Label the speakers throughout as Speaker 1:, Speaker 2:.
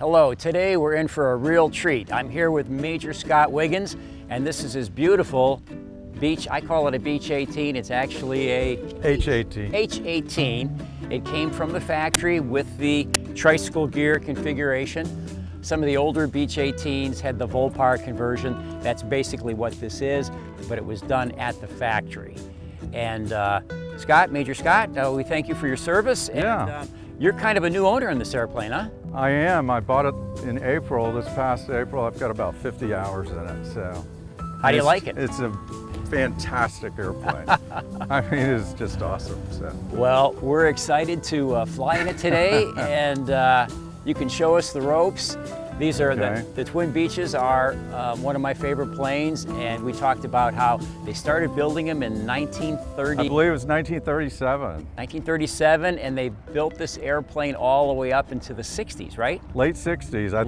Speaker 1: Hello, today we're in for a real treat. I'm here with Major Scott Wiggins, and this is his beautiful Beech, I call it a Beech 18, it's actually a
Speaker 2: H18.
Speaker 1: H18. It came from the factory with the tricycle gear configuration. Some of the older Beech 18s had the Volpar conversion. That's basically what this is, but it was done at the factory. And Scott, Major Scott, we thank you for your service.
Speaker 2: Yeah.
Speaker 1: And, you're kind of a new owner in this airplane, huh?
Speaker 2: I am. I bought it in April, this past April. I've got about 50 hours in it, so.
Speaker 1: How do you like it?
Speaker 2: It's a fantastic airplane. I mean, it's just awesome, so.
Speaker 1: Well, we're excited to fly in it today, and you can show us the ropes. These are the Twin Beeches are one of my favorite planes, and we talked about how they started building them in 1930.
Speaker 2: I believe it was 1937.
Speaker 1: 1937, and they built this airplane all the way up into the 60s, right?
Speaker 2: Late 60s. I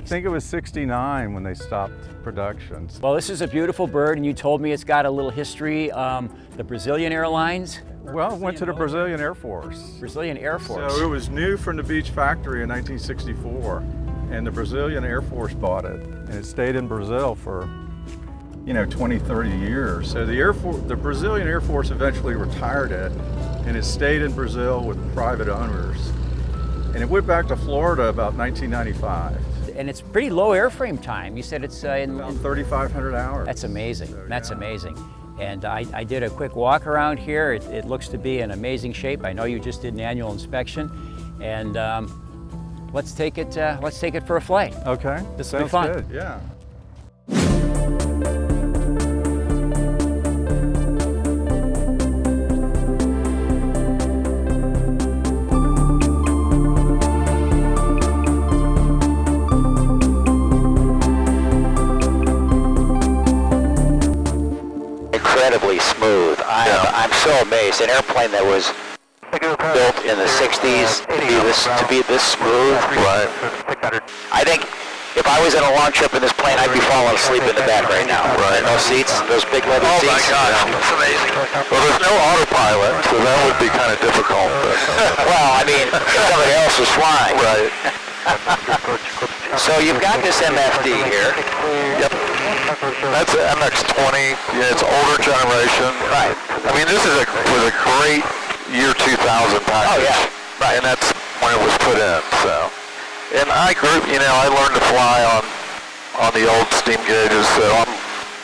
Speaker 2: think it was 69 when they stopped production.
Speaker 1: Well, this is a beautiful bird, and you told me it's got a little history. The Brazilian Airlines.
Speaker 2: Well, it went to the Brazilian Air Force.
Speaker 1: Brazilian Air Force.
Speaker 2: So it was new from the Beech factory in 1964. And the Brazilian Air Force bought it, and it stayed in Brazil for, 20, 30 years. So the Brazilian Air Force eventually retired it, and it stayed in Brazil with private owners. And it went back to Florida about 1995.
Speaker 1: And it's pretty low airframe time. You said it's in
Speaker 2: 3,500 hours.
Speaker 1: That's amazing.
Speaker 2: So,
Speaker 1: That's
Speaker 2: yeah.
Speaker 1: amazing. And I did a quick walk around here. It looks to be in amazing shape. I know you just did an annual inspection, and let's take it for a flight.
Speaker 2: Okay.
Speaker 1: This will be fun.
Speaker 2: Good. Yeah.
Speaker 3: Incredibly smooth. I'm so amazed. An airplane that was built in the 60s to be this smooth. Right. I think if I was in a long trip in this plane, I'd be falling asleep in the back right now. Right. No seats, those big leather seats. Oh my gosh, it's amazing. Well, there's no autopilot, so that would be kind of difficult. But, well, I mean, if somebody else was flying. Right. So you've got this MFD here. Yep. That's an MX-20. Yeah, it's older generation. Right. I mean, this was a great year 2000 package. Oh yeah, right. And that's when it was put in. So, and I learned to fly on the old steam gauges, so I'm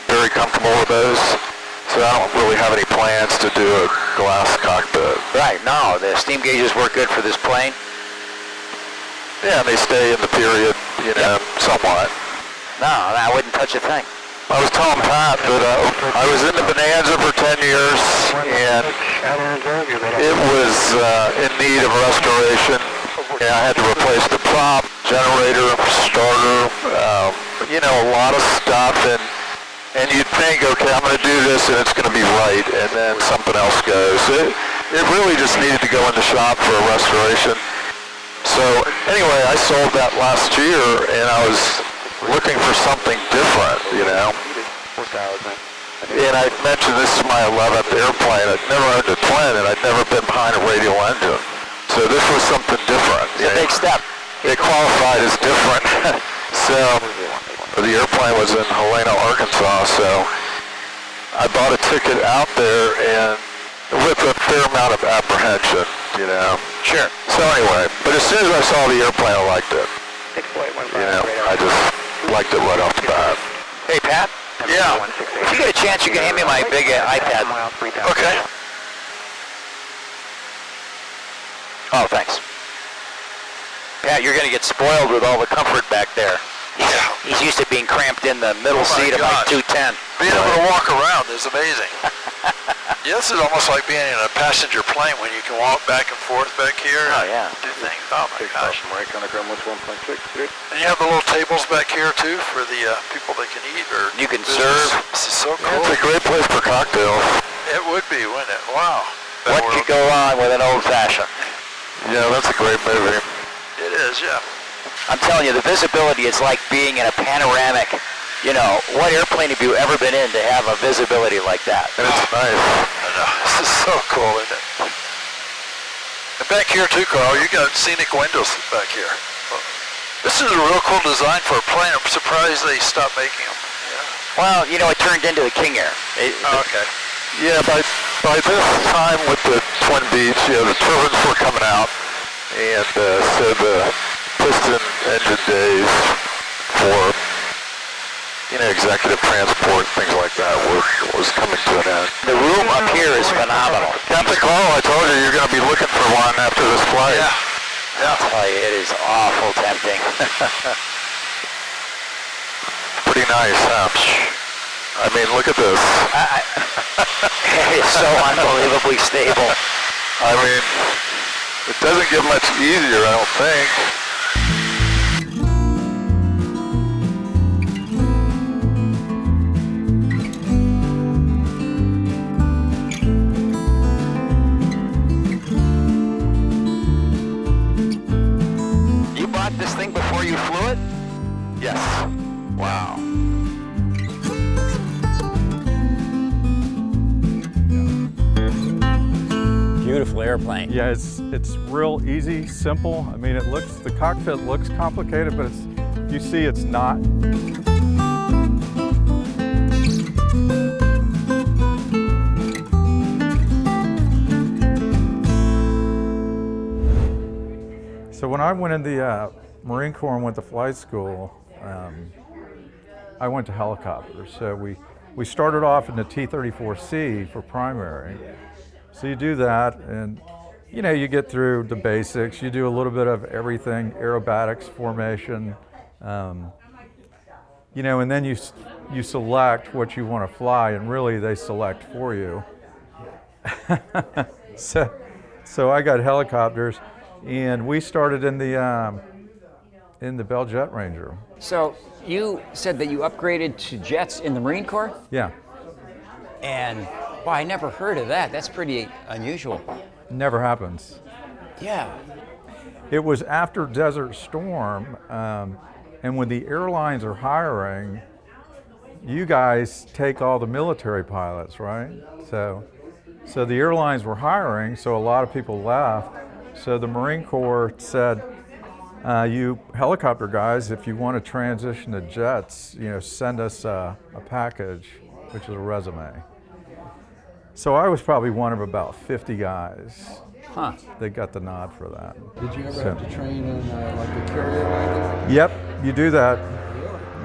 Speaker 3: very comfortable with those. So I don't really have any plans to do a glass cockpit. Right. No, the steam gauges work good for this plane. Yeah, and they stay in the period, somewhat. No, I wouldn't touch a thing. I was telling Pat that I was in the Bonanza for 10 years, and it was in need of restoration. And I had to replace the prop, generator, starter, a lot of stuff. And you'd think, okay, I'm going to do this, and it's going to be right, and then something else goes. It really just needed to go in the shop for a restoration. So anyway, I sold that last year, and I was looking for something different, And I mentioned this is my 11th airplane. I'd never owned a twin, and I'd never been behind a radial engine. So this was something different. It's a big step. It qualified as different. So the airplane was in Helena, Arkansas, so I bought a ticket out there and with a fair amount of apprehension, Sure. So anyway, but as soon as I saw the airplane, I liked it. I just liked it right off the bat. Hey, Pat? Yeah. If you get a chance, you can hand me my big iPad. Okay. Oh, thanks. Pat, you're going to get spoiled with all the comfort back there. He's used to being cramped in the middle seat of my 210.
Speaker 4: Being able to walk around is amazing. Yeah, this is almost like being in a passenger plane when you can walk back and forth back here.
Speaker 3: Oh, yeah.
Speaker 4: Do things. Oh, my gosh. And you have the little tables back here, too, for the people that can eat or
Speaker 3: you can serve.
Speaker 4: This is so cool.
Speaker 3: It's a great place for cocktails.
Speaker 4: It would be, wouldn't it? Wow.
Speaker 3: What could go on with an old-fashioned? Yeah, that's a great movie.
Speaker 4: It is, yeah.
Speaker 3: I'm telling you, the visibility is like being in a panoramic. What airplane have you ever been in to have a visibility like that?
Speaker 4: And it's nice. I know. This is so cool, isn't it? And back here too, Carl, you got scenic windows back here. This is a real cool design for a plane. I'm surprised they stopped making them.
Speaker 5: Well, you know, it turned into the King Air.
Speaker 4: Okay.
Speaker 3: Yeah, by this time with the Twin Beech, the turbines were coming out, and so the piston engine days for executive transport, things like that, was coming to an end.
Speaker 5: The room up here is phenomenal.
Speaker 3: Captain Carl, I told you you're going to be looking for one after this flight.
Speaker 4: Yeah.
Speaker 5: I'll tell you, it is awful tempting.
Speaker 3: Pretty nice, huh? I mean, look at this.
Speaker 5: It is so unbelievably stable.
Speaker 3: I mean, it doesn't get much easier, I don't think.
Speaker 5: You bought this thing before you flew it?
Speaker 3: Yes.
Speaker 5: Wow.
Speaker 1: Beautiful airplane.
Speaker 2: Yeah, it's real easy, simple. I mean, the cockpit looks complicated, but you see it's not. So when I went in the Marine Corps and went to flight school, I went to helicopters. So we started off in the T-34C for primary. So you do that, and you get through the basics. You do a little bit of everything, aerobatics, formation, and then you select what you want to fly, and really they select for you. So I got helicopters, and we started in the Bell Jet Ranger.
Speaker 1: So you said that you upgraded to jets in the Marine Corps?
Speaker 2: Yeah,
Speaker 1: And, wow, I never heard of that. That's pretty unusual.
Speaker 2: never happens.
Speaker 1: Yeah.
Speaker 2: It was after Desert Storm, and when the airlines are hiring, you guys take all the military pilots, right? So the airlines were hiring, so a lot of people left. So the Marine Corps said, you helicopter guys, if you want to transition to jets, send us a package, which is a resume. So I was probably one of about 50 guys.
Speaker 1: Huh.
Speaker 2: They got the nod for that.
Speaker 6: Did you ever have to train in like a carrier landing?
Speaker 2: Yep, you do that.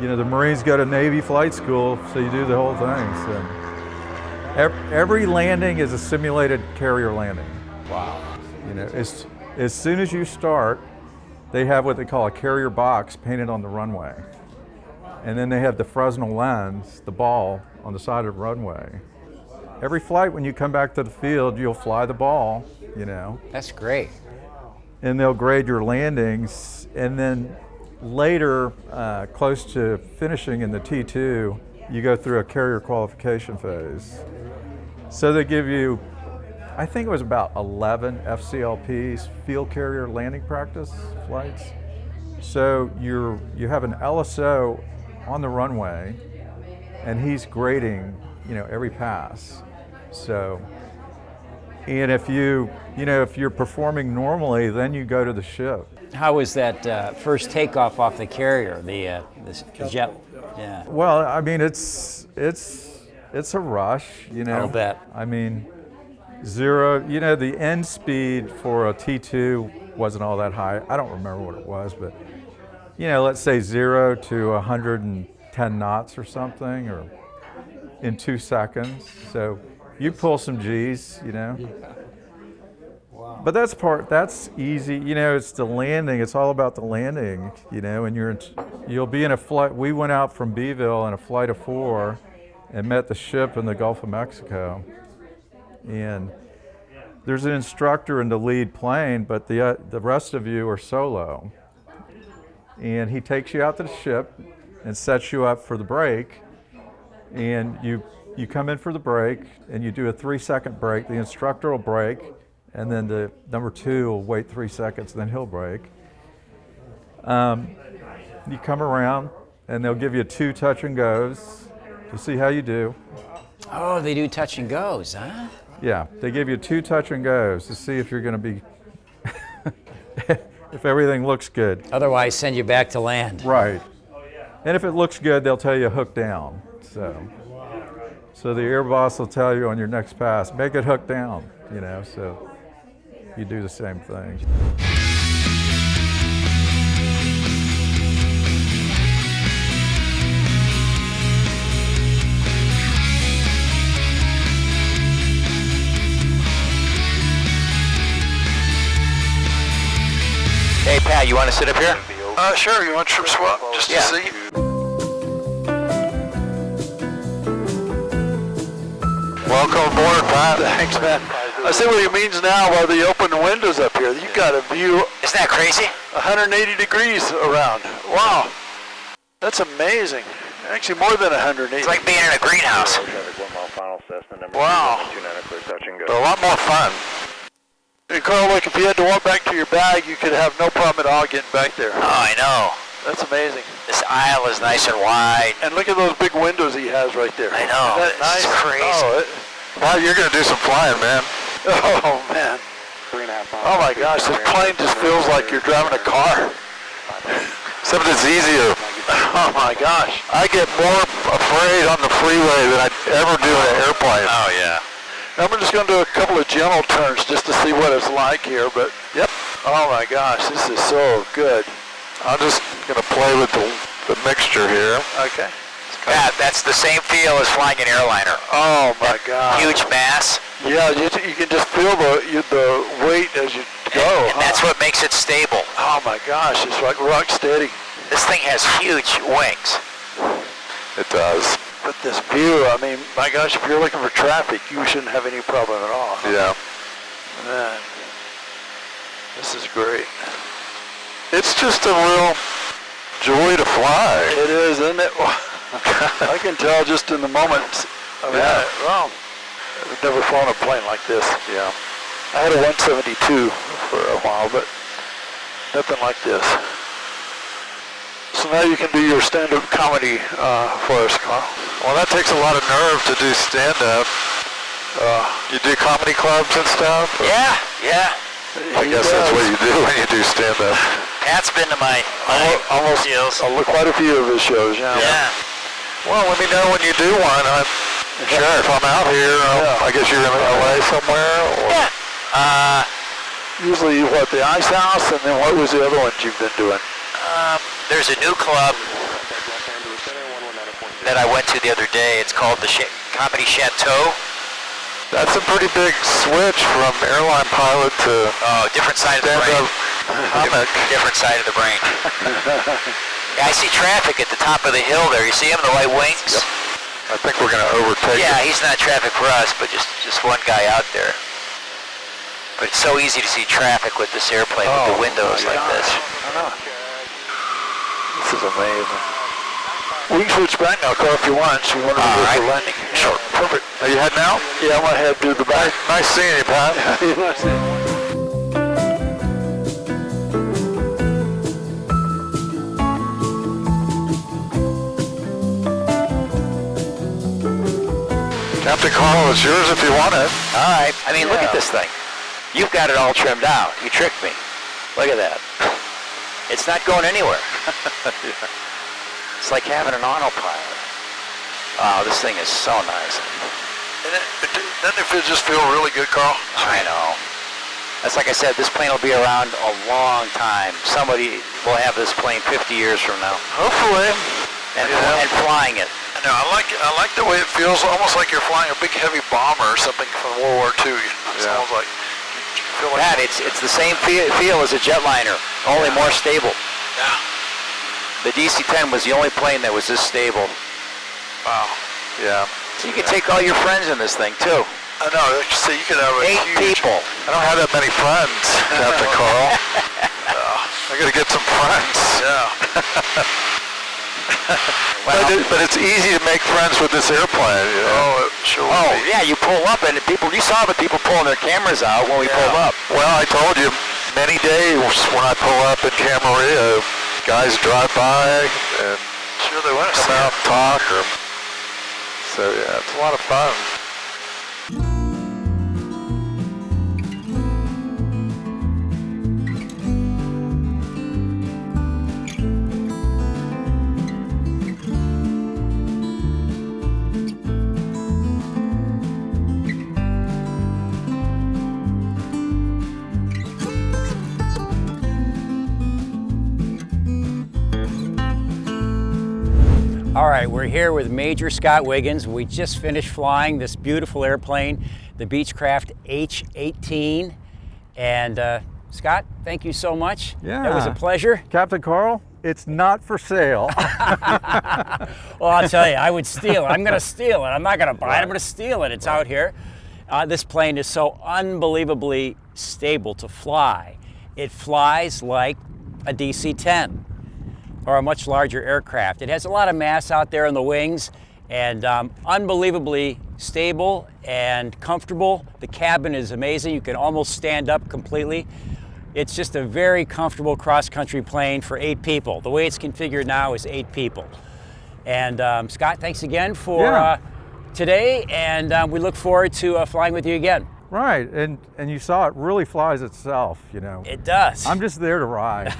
Speaker 2: The Marines go to Navy flight school, so you do the whole thing. So every landing is a simulated carrier landing.
Speaker 1: Wow.
Speaker 2: As soon as you start, they have what they call a carrier box painted on the runway. And then they have the Fresnel lens, the ball, on the side of the runway. Every flight, when you come back to the field, you'll fly the ball,
Speaker 1: That's great.
Speaker 2: and they'll grade your landings. And then later, close to finishing in the T2, you go through a carrier qualification phase. So they give you, I think it was about 11 FCLPs, field carrier landing practice flights. So you have an LSO on the runway, and he's grading, every pass. So, and if you're performing normally, then you go to the ship.
Speaker 1: How was that first takeoff off the carrier, the jet? Yeah.
Speaker 2: Well, I mean, it's a rush,
Speaker 1: I'll bet.
Speaker 2: I mean, zero, the end speed for a T2 wasn't all that high. I don't remember what it was, but, let's say 0 to 110 knots or something, or in 2 seconds. So you pull some G's,
Speaker 6: Wow.
Speaker 2: But that's easy. It's the landing. It's all about the landing, and you'll be in a flight. We went out from Beeville in a flight of 4 and met the ship in the Gulf of Mexico. And there's an instructor in the lead plane, but the rest of you are solo. And he takes you out to the ship and sets you up for the break. And you come in for the break, and you do a 3-second break. The instructor will break, and then the number 2 will wait 3 seconds, and then he'll break. You come around, and they'll give you 2 touch and goes to see how you do.
Speaker 1: Oh, they do touch and goes, huh?
Speaker 2: Yeah, they give you 2 touch and goes to see if you're going to be. if everything looks good.
Speaker 1: Otherwise, send you back to land.
Speaker 2: Right. And if it looks good, they'll tell you hook down. So the air boss will tell you on your next pass, make it hook down, you know, so you do the same thing.
Speaker 5: Hey, Pat, you want to sit up here?
Speaker 4: Sure, you want to swap just to see?
Speaker 3: Welcome aboard, Pat.
Speaker 4: Thanks, man. I see what he means now by the open windows up here. You got a view
Speaker 5: Isn't that crazy?
Speaker 4: 180 degrees around. Wow. That's amazing. Actually, more than 180.
Speaker 5: It's like being in a greenhouse.
Speaker 4: Wow.
Speaker 3: A lot more fun.
Speaker 4: Hey, Carl, look, if you had to walk back to your bag, you could have no problem at all getting back there.
Speaker 5: Oh, I know.
Speaker 4: That's amazing.
Speaker 5: This aisle is nice and wide.
Speaker 4: And look at those big windows he has right there.
Speaker 5: I know.
Speaker 4: Isn't that nice?
Speaker 5: It's crazy.
Speaker 3: Wow, you're going to do some flying, man.
Speaker 4: Oh, man. Oh, my gosh, this plane just feels like you're driving a car.
Speaker 3: Except it's easier.
Speaker 4: Oh, my gosh.
Speaker 3: I get more afraid on the freeway than I'd ever do in an airplane.
Speaker 5: Oh, yeah.
Speaker 4: I'm just going to do a couple of gentle turns just to see what it's like here, but
Speaker 3: Yep.
Speaker 4: oh my gosh, this is so good.
Speaker 3: I'm just going to play with the mixture here.
Speaker 4: Okay.
Speaker 5: Pat, that's the same feel as flying an airliner.
Speaker 4: Oh my God.
Speaker 5: Huge mass.
Speaker 4: Yeah, you can just feel the weight as you go.
Speaker 5: And that's what makes it stable.
Speaker 4: Oh my gosh, it's like rock steady.
Speaker 5: This thing has huge wings.
Speaker 3: It does.
Speaker 4: But this view, I mean, my gosh, if you're looking for traffic, you shouldn't have any problem at all.
Speaker 3: Yeah.
Speaker 4: Man, this is great.
Speaker 3: It's just a real joy to fly.
Speaker 4: It is, isn't it? I can tell just in the moment. I mean,
Speaker 3: Yeah.
Speaker 4: well, I've never flown a plane like this.
Speaker 3: Yeah.
Speaker 4: I had a 172 for a while, but nothing like this. So now you can do your stand-up comedy for us, Carl.
Speaker 3: Well, that takes a lot of nerve to do stand-up. You do comedy clubs and stuff? Or-
Speaker 5: Yeah.
Speaker 3: I guess that's what you do when you do stand-up.
Speaker 5: Pat's been to my
Speaker 4: Almost
Speaker 5: deals.
Speaker 4: quite a few of his shows, yeah.
Speaker 5: Yeah.
Speaker 3: Well, let me know when you do one. Sure, if I'm out here, I guess you're in LA somewhere? Or?
Speaker 5: Yeah.
Speaker 4: Usually, what, the Ice House, and then what was the other ones you've been doing?
Speaker 5: There's a new club that I went to the other day. It's called the Comedy Chateau.
Speaker 3: That's a pretty big switch from airline pilot to
Speaker 5: Different side of the brain.
Speaker 3: comic.
Speaker 5: Different side of the brain. Yeah, I see traffic at the top of the hill there. You see him, the white wings?
Speaker 3: I think we're going to overtake
Speaker 5: Yeah,
Speaker 3: it.
Speaker 5: he's not traffic for us, but just one guy out there. But it's so easy to see traffic with this airplane with the windows like this.
Speaker 4: I know. This is amazing. We can switch back now, Carl, if you want. So you want to do
Speaker 5: All right.
Speaker 4: for landing. Sure. Perfect.
Speaker 3: Are you heading out?
Speaker 4: Yeah, I'm going to head to the back.
Speaker 3: Nice seeing you, Pat. Captain Carl, it's yours if you want it.
Speaker 5: All right. I mean, look at this thing. You've got it all trimmed out. You tricked me. Look at that. It's not going anywhere. It's like having an autopilot. Oh, this thing is so nice.
Speaker 4: Doesn't it just feel really good, Carl?
Speaker 5: I know. That's like I said, this plane will be around a long time. Somebody will have this plane 50 years from now.
Speaker 4: Hopefully.
Speaker 5: And flying it.
Speaker 4: No, I like the way it feels, almost like you're flying a big heavy bomber or something from World War II. It's almost like you feel like
Speaker 5: Pat, it's the same feel as a jetliner, only more stable.
Speaker 4: Yeah.
Speaker 5: The DC-10 was the only plane that was this stable.
Speaker 4: Wow.
Speaker 3: Yeah.
Speaker 5: So you can take all your friends in this thing too.
Speaker 4: I know. So you could have a
Speaker 5: 8
Speaker 4: huge...
Speaker 5: people.
Speaker 3: I don't have that many friends, Captain Carl. I got to get some friends.
Speaker 4: Yeah.
Speaker 3: But it's easy to make friends with this airplane. You know?
Speaker 4: Oh, it sure
Speaker 5: Oh,
Speaker 4: would be.
Speaker 5: yeah, you pull up and you saw the people pulling their cameras out when we pulled up.
Speaker 3: Well, I told you, many days when I pull up in Camarillo, guys drive by and
Speaker 4: Sure they want to
Speaker 3: come
Speaker 4: see
Speaker 3: out
Speaker 4: it.
Speaker 3: and talk. So yeah, it's a lot of fun.
Speaker 1: All right, we're here with Major Scott Wiggins. We just finished flying this beautiful airplane, the Beechcraft H18. And Scott, thank you so much.
Speaker 2: Yeah.
Speaker 1: It was a pleasure.
Speaker 2: Captain Carl, it's not for sale.
Speaker 1: Well, I'll tell you, I would steal it. I'm going to steal it. I'm not going to buy it. I'm going to steal it. It's out here. This plane is so unbelievably stable to fly. It flies like a DC-10 or a much larger aircraft. It has a lot of mass out there in the wings and unbelievably stable and comfortable. The cabin is amazing. You can almost stand up completely. It's just a very comfortable cross-country plane for 8 people. The way it's configured now is 8 people. And Scott, thanks again for today, and we look forward to flying with you again.
Speaker 2: Right, and you saw it really flies itself, you know.
Speaker 1: It does.
Speaker 2: I'm just there to ride.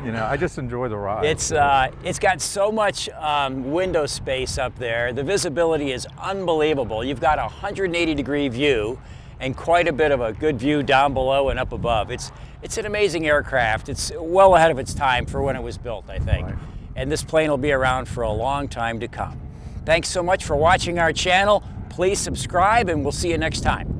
Speaker 2: You know, I just enjoy the ride.
Speaker 1: It's got so much window space up there. The visibility is unbelievable. You've got a 180-degree view and quite a bit of a good view down below and up above. It's an amazing aircraft. It's well ahead of its time for when it was built, I think.
Speaker 2: Right.
Speaker 1: And this plane will be around for a long time to come. Thanks so much for watching our channel. Please subscribe, and we'll see you next time.